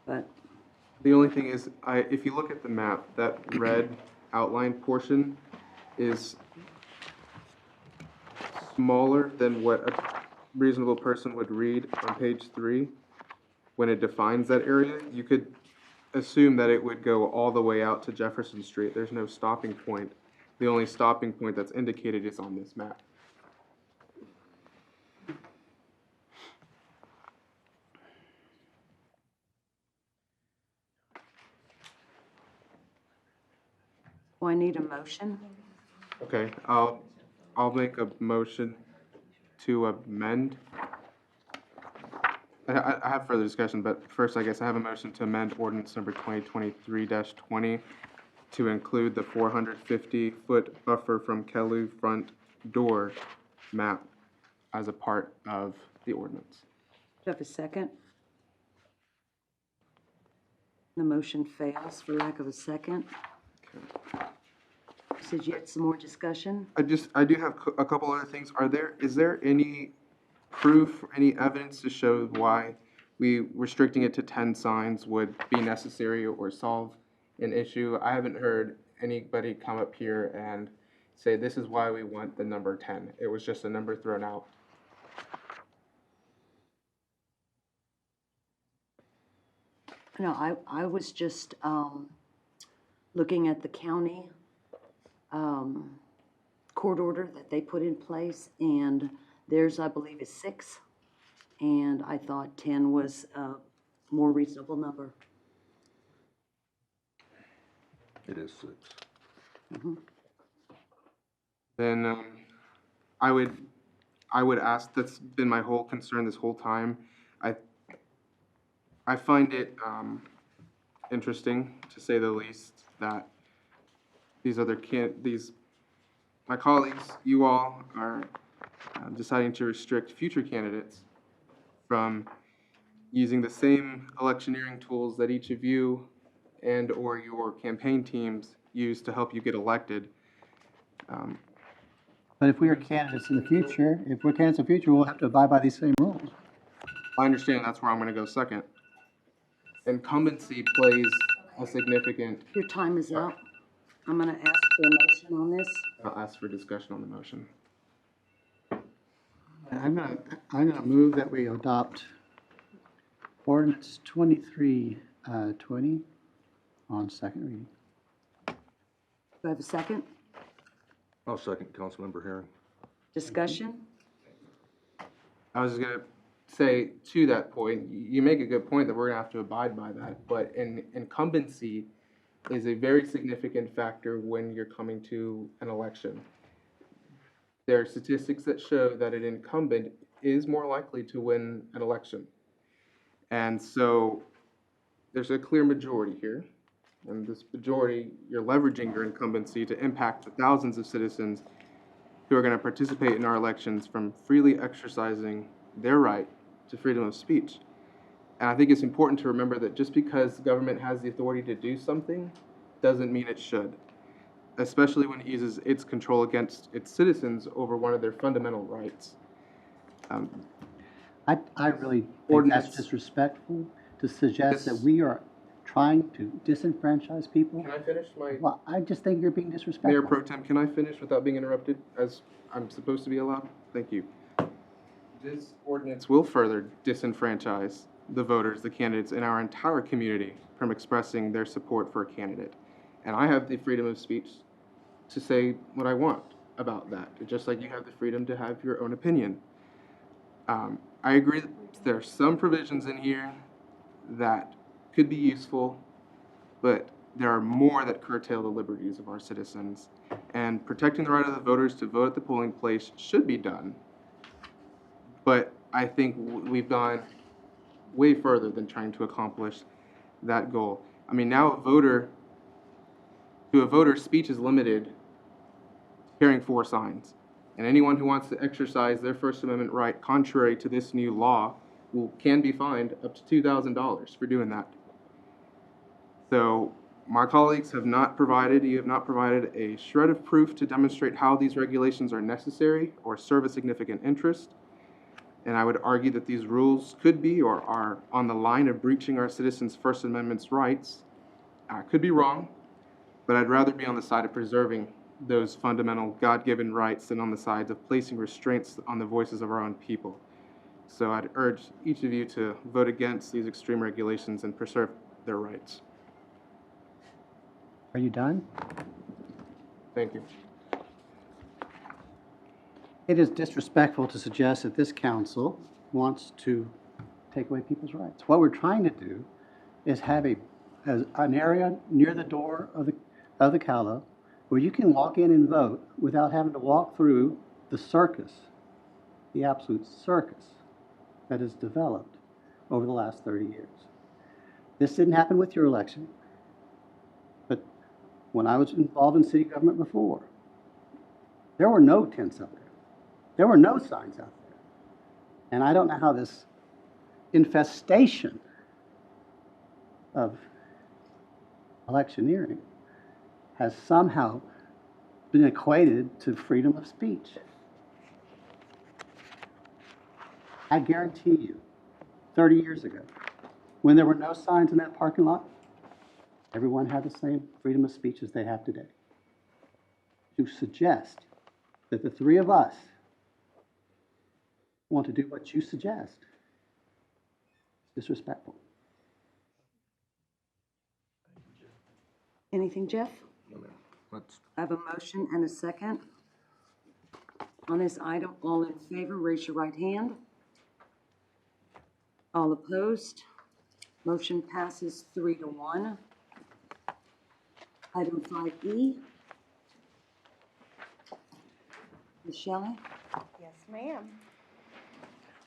But The only thing is, if you look at the map, that red outline portion is smaller than what a reasonable person would read on page 3. When it defines that area, you could assume that it would go all the way out to Jefferson Street. There's no stopping point. The only stopping point that's indicated is on this map. do I need a motion? Okay, I'll make a motion to amend I have further discussion, but first, I guess I have a motion to amend ordinance number 2023-20 to include the 450-foot buffer from Kelly front door map as a part of the ordinance. Do I have a second? The motion fails for lack of a second. Said you had some more discussion? I do have a couple other things. Is there any proof, any evidence to show why restricting it to 10 signs would be necessary or solve an issue? I haven't heard anybody come up here and say this is why we want the number 10. It was just a number thrown out. No, I was just looking at the county court order that they put in place, and theirs, I believe, is 6, and I thought 10 was a more reasonable number. It is 6. Then I would ask, that's been my whole concern this whole time. I find it interesting, to say the least, that my colleagues, you all, are deciding to restrict future candidates from using the same electioneering tools that each of you and or your campaign teams use to help you get elected. But if we are candidates in the future, we'll have to abide by these same rules. I understand that's where I'm going to go second. Incumbency plays a significant. Your time is up. I'm going to ask for a motion on this. I'll ask for discussion on the motion. I'm gonna move that we adopt ordinance 23-20 on second reading. Do I have a second? I'll second Councilmember Herring. Discussion? I was going to say, to that point, you make a good point that we're going to have to abide by that, but incumbency is a very significant factor when you're coming to an election. There are statistics that show that an incumbent is more likely to win an election. And so there's a clear majority here. And this majority, you're leveraging your incumbency to impact the thousands of citizens who are going to participate in our elections from freely exercising their right to freedom of speech. And I think it's important to remember that just because the government has the authority to do something doesn't mean it should, especially when it uses its control against its citizens over one of their fundamental rights. I really think that's disrespectful to suggest that we are trying to disenfranchise people. Can I finish my... Well, I just think you're being disrespectful. Mayor Pro Tem, can I finish without being interrupted, as I'm supposed to be allowed? Thank you. This ordinance will further disenfranchise the voters, the candidates in our entire community from expressing their support for a candidate. And I have the freedom of speech to say what I want about that, just like you have the freedom to have your own opinion. I agree that there are some provisions in here that could be useful, but there are more that curtail the liberties of our citizens. And protecting the right of the voters to vote at the polling place should be done. But I think we've gone way further than trying to accomplish that goal. I mean, now a voter speech is limited to carrying 4 signs. And anyone who wants to exercise their First Amendment right contrary to this new law can be fined up to $2,000 for doing that. So my colleagues you have not provided a shred of proof to demonstrate how these regulations are necessary or serve a significant interest. And I would argue that these rules could be or are on the line of breaching our citizens' First Amendment's rights. I could be wrong, but I'd rather be on the side of preserving those fundamental God-given rights than on the sides of placing restraints on the voices of our own people. So I'd urge each of you to vote against these extreme regulations and preserve their rights. Are you done? Thank you. It is disrespectful to suggest that this council wants to take away people's rights. What we're trying to do is have an area near the door of the CALA where you can walk in and vote without having to walk through the circus, the absolute circus that is developed over the last 30 years. This didn't happen with your election, but when I was involved in city government before, there were no tents up there. There were no signs out there. And I don't know how this infestation of electioneering has somehow been equated to freedom of speech. I guarantee you, 30 years ago, when there were no signs in that parking lot, everyone had the same freedom of speech as they have today. To suggest that the three of us want to do what you suggest is disrespectful. Anything, Jeff? Let's, I have a motion and a second. On this item, all in favor, raise your right hand. All opposed? Motion passes 3-1. Item 5E. Ms. Shelley? Yes, ma'am.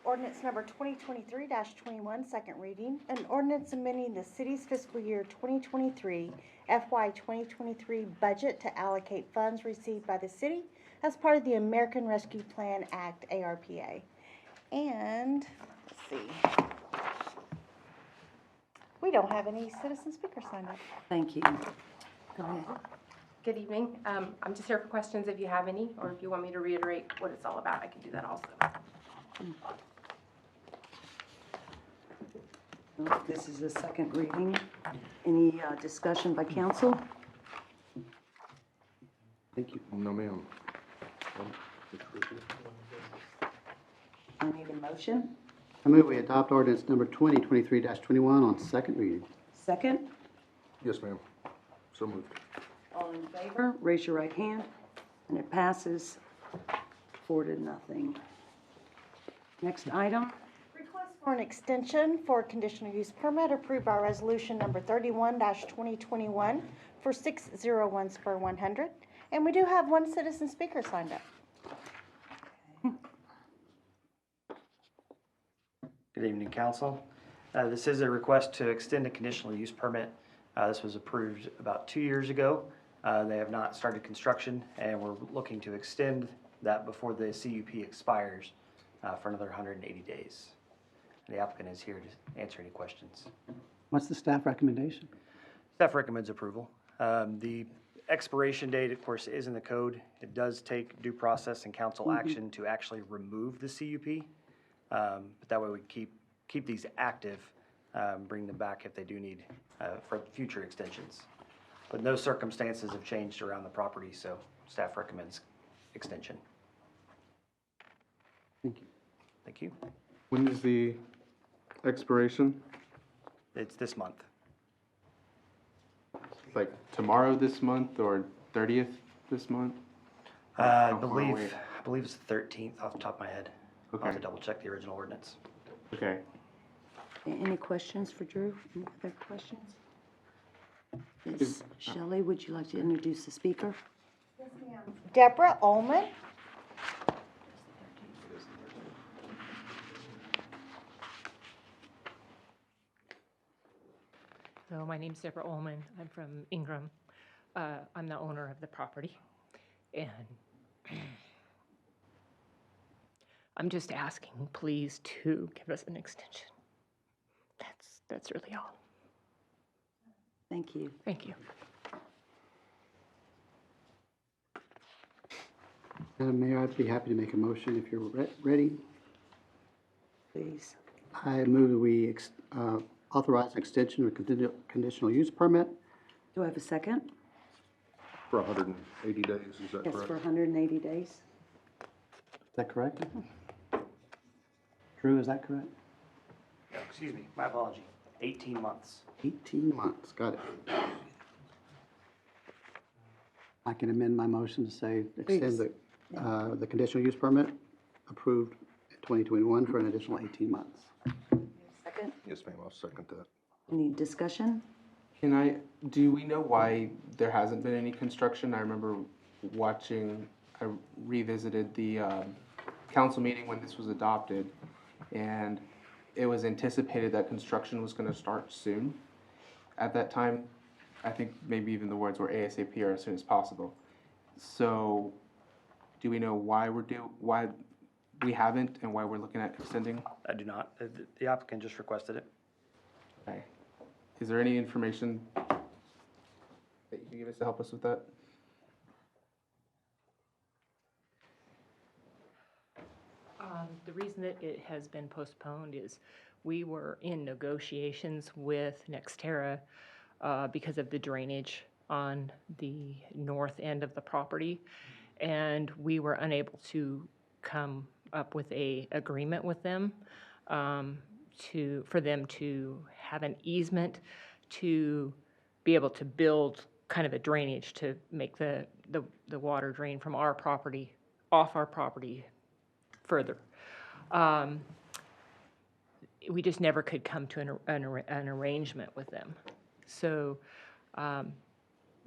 Ordinance number 2023-21, second reading. An ordinance amending the city's fiscal year 2023 FY 2023 budget to allocate funds received by the city as part of the American Rescue Plan Act, ARPA. And, let's see. We don't have any citizen speakers signed up. Thank you. Go ahead. Good evening. I'm just here for questions if you have any, or if you want me to reiterate what it's all about, I can do that also. This is the second reading. Any discussion by council? Thank you. no, ma'am. I need a motion. I move we adopt ordinance number 2023-21 on second reading. Second. Yes, ma'am. So moved. All in favor, raise your right hand, and it passes 4-0. Next item. Request for an extension for conditional use permit approved by resolution number 31-2021 for 601 Spur 100. And we do have one citizen speaker signed up. Good evening, council. This is a request to extend a conditional use permit. This was approved about 2 years ago. They have not started construction, and we're looking to extend that before the CUP expires for another 180 days. The applicant is here to answer any questions. What's the staff recommendation? Staff recommends approval. The expiration date, of course, is in the code. It does take due process and council action to actually remove the CUP. But that way we keep these active, bring them back if they do need for future extensions. But no circumstances have changed around the property, so staff recommends extension. Thank you. Thank you. When is the expiration? It's this month. Like tomorrow this month or 30th this month? I How far away? believe it's the 13th off the top of my head. I'll have to double check the original ordinance. Okay. Any questions for Drew? Any other questions? Ms. Shelley, would you like to introduce the speaker? Yes, ma'am. Deborah Ullman. So my name's Deborah Ullman. I'm from Ingram. I'm the owner of the property. And I'm just asking, please, to give us an extension. That's really all. Thank you. Thank you. Madam Mayor, I'd be happy to make a motion if you're ready. Please. I move that we authorize an extension of conditional use permit. Do I have a second? For 180 days, is that Yes, correct? for 180 days. Is that correct? Drew, is that correct? No, excuse me, my apology. 18 months. 18 months, got it. I can amend my motion to say extend the conditional use permit approved in 2021 for an additional 18 months. Second. Yes, ma'am, I'll second that. Any discussion? Do we know why there hasn't been any construction? I remember I revisited the council meeting when this was adopted, and it was anticipated that construction was gonna start soon. At that time, I think maybe even the words were ASAP or as soon as possible. So, do we know why why we haven't and why we're looking at extending? I do not. The applicant just requested it. Okay. Is there any information that you can give us to help us with that? The reason that it has been postponed is we were in negotiations with Nextera because of the drainage on the north end of the property, and we were unable to come up with a agreement with them for them to have an easement to be able to build kind of a drainage to make the water drain from our property off our property further. We just never could come to an arrangement with them. So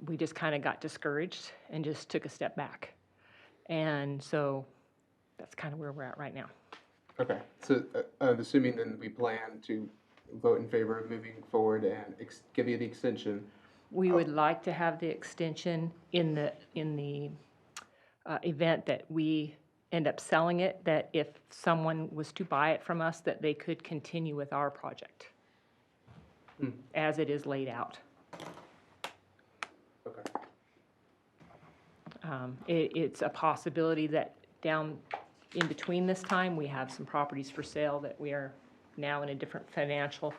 we just kind of got discouraged and just took a step back. And so that's kind of where we're at right now. Okay, so assuming then we plan to vote in favor of moving forward and give you the extension. We would like to have the extension in the event that we end up selling it, that if someone was to buy it from us, that they could continue with our project as it is laid out. Okay. It's a possibility that down in between this time, we have some properties for sale that we are now in a different financial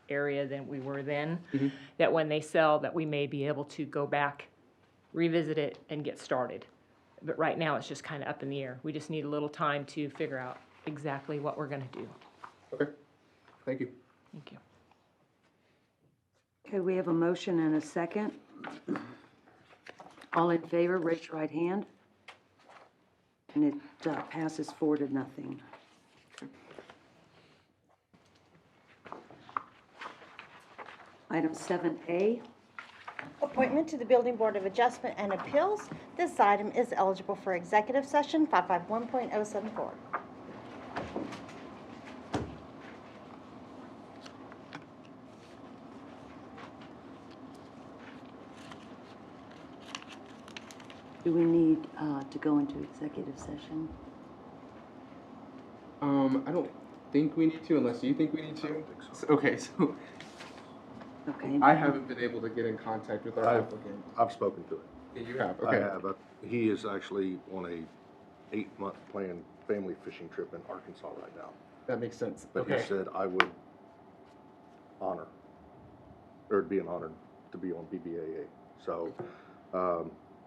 area than we were then, that when they sell, that we may be able to go back, revisit it, and get started. But right now, it's just kind of up in the air. We just need a little time to figure out exactly what we're going to do. Okay, thank you. Thank you. Okay, we have a motion and a second. All in favor, raise your right hand. And it passes 4-0. Item 7A. Appointment to the Building Board of Adjustment and Appeals. This item is eligible for executive session 551.074. Do we need to go into executive session? I don't think we need to unless you think we need to. Okay, so Okay. I haven't been able to get in contact with our applicant. I've spoken to him. Yeah, you have, I okay. have. He is actually on a 8-month planned family fishing trip in Arkansas right now. That makes sense. But Okay. he said I would honor, or it'd be an honor to be on BBAA. So,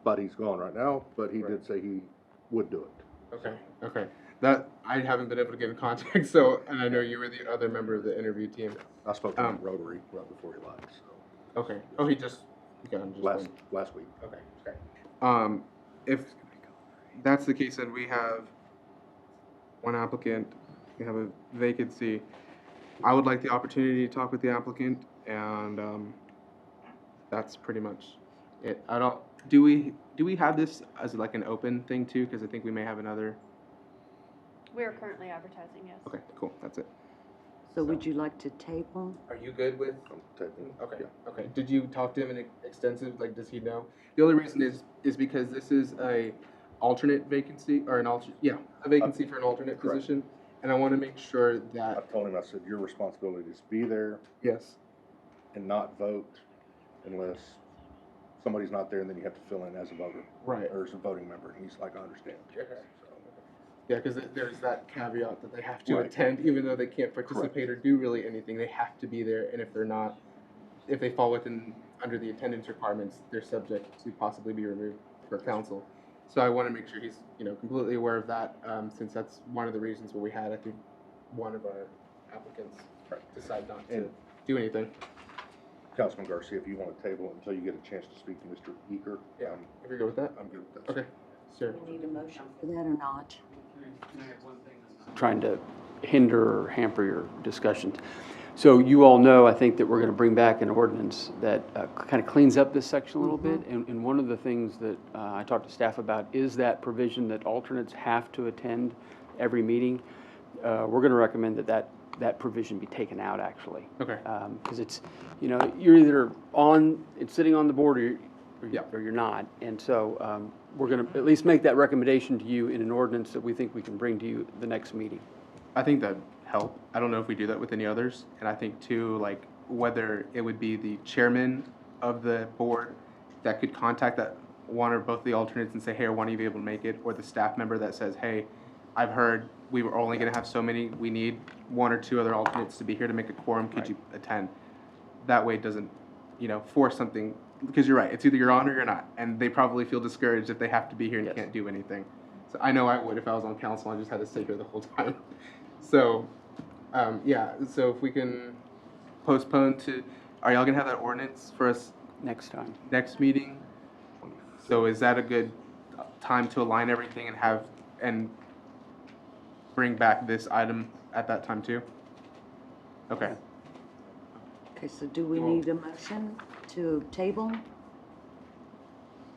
but he's gone right now, but he did say he would do it. Okay, okay. That, I haven't been able to get in contact, so, and I know you were the other member of the interview team. I spoke to him at Rotary right before he left, so. Okay. Oh, he just got him just Last week. Okay, okay. If that's the case, then we have one applicant, we have a vacancy. I would like the opportunity to talk with the applicant, and that's pretty much it. Do we have this as like an open thing too? Because I think we may have another. We are currently advertising, yes. Okay, cool, that's it. So would you like to table? Are you good with? Taking, Okay, okay. Did you talk to him in extensive, like, does he know? The only reason is because this is a alternate vacancy, or a vacancy for an alternate Correct. position. And I want to make sure I that, told him, I said, your responsibility is to be there yes, and not vote unless somebody's not there and then you have to fill in as a voter. Right. Or as a voting member. And he's like, I understand. yeah, because there's that caveat that they have to Right. attend, even though they can't participate or do really anything, they have to be there. And if they're not, if they fall under the attendance requirements, they're subject to possibly be removed for council. So I want to make sure he's, completely aware of that, since that's one of the reasons where we had, I think, one of our applicants decide not to do anything. Councilman Garcia, if you want to table it until you get a chance to speak to Mr. Eaker. Yeah, if you're good with that? I'm good with that. Okay, sure. Do we need a motion for that or not? Trying to hinder or hamper your discussions. So you all know, I think, that we're going to bring back an ordinance that kind of cleans up this section a little bit. And one of the things that I talked to staff about is that provision that alternates have to attend every meeting. We're going to recommend that that provision be taken out, actually. Okay. Because it's, you know, you're either on, it's sitting on the board or you're not. And so we're going to at least make that recommendation to you in an ordinance that we think we can bring to you the next meeting. I think that'd help. I don't know if we do that with any others. And I think too, like, whether it would be the chairman of the board that could contact that one or both of the alternates and say, hey, are one of you able to make it? Or the staff member that says, hey, I've heard we were only gonna have so many, we need one or two other alternates to be here to make a quorum, could you attend? That way it doesn't, you know, force something, because you're right, it's either you're on or you're not. And they probably feel discouraged if they have to be here and can't do anything. So I know I would if I was on council, I just had to sit here the whole time. So, yeah, so if we can postpone to, are y'all gonna have that ordinance for us? Next time. Next meeting? So is that a good time to align everything and have, and bring back this item at that time too? Okay. Okay, so do we need a motion to table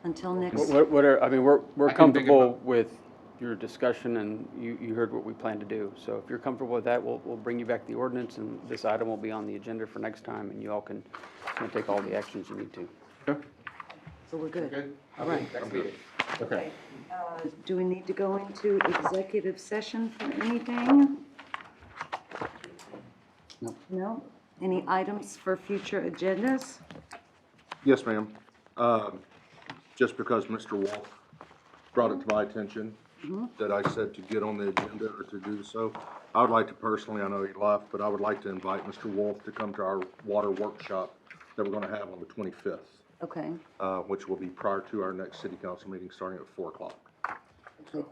until next? What are, I mean, we're I can think comfortable about- with your discussion, and you heard what we plan to do. So if you're comfortable with that, we'll bring you back the ordinance, and this item will be on the agenda for next time, and you all can take all the actions you need to. So we're good? Good? All right. Next meeting. Okay. Do we need to go into executive session for anything? No? Any items for future agendas? Yes, ma'am. Just because Mr. Wolf brought it to my attention that I said to get on the agenda or to do so, I would like to personally, I know he left, but I would like to invite Mr. Wolf to come to our water workshop that we're gonna have on the 25th, Okay. which will be prior to our next city council meeting starting at 4 o'clock. Okay.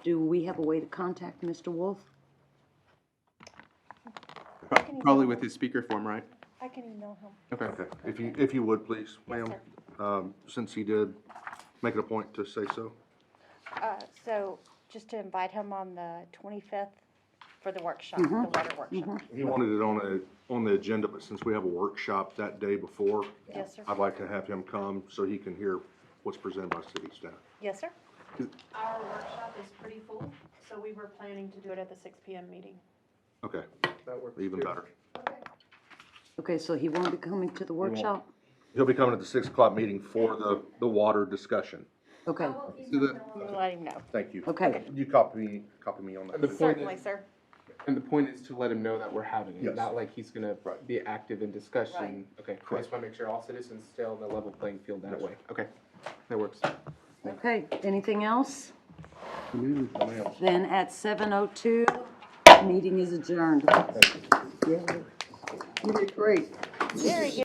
Do we have a way to contact Mr. Wolf? Probably with his speaker form, right? I can email him. Okay. If you would, please, Yes, ma'am, since he did make it a point to say so. So just to invite him on the 25th for the workshop, Mhm. the water workshop. He wanted it on the agenda, but since we have a workshop that day before, Yes, sir. I'd like to have him come so he can hear what's presented by city staff. Yes, sir. Our workshop is pretty full, so we were planning to do it at the 6 PM meeting. Okay, even better. Okay, so he won't be coming to the workshop? He'll be coming at the 6 o'clock meeting for the water discussion. Okay. We'll let him know. Thank you. Okay. You copy me on that. And the point Certainly, is, sir. and the point is to let him know that we're having it, Yes. not like he's gonna be active in discussion. Okay, I just wanna make sure all citizens stay on the level playing field that way. Okay, that works. Okay, anything else? Ma'am. Then at 7:02, meeting is adjourned. You did great. Very good.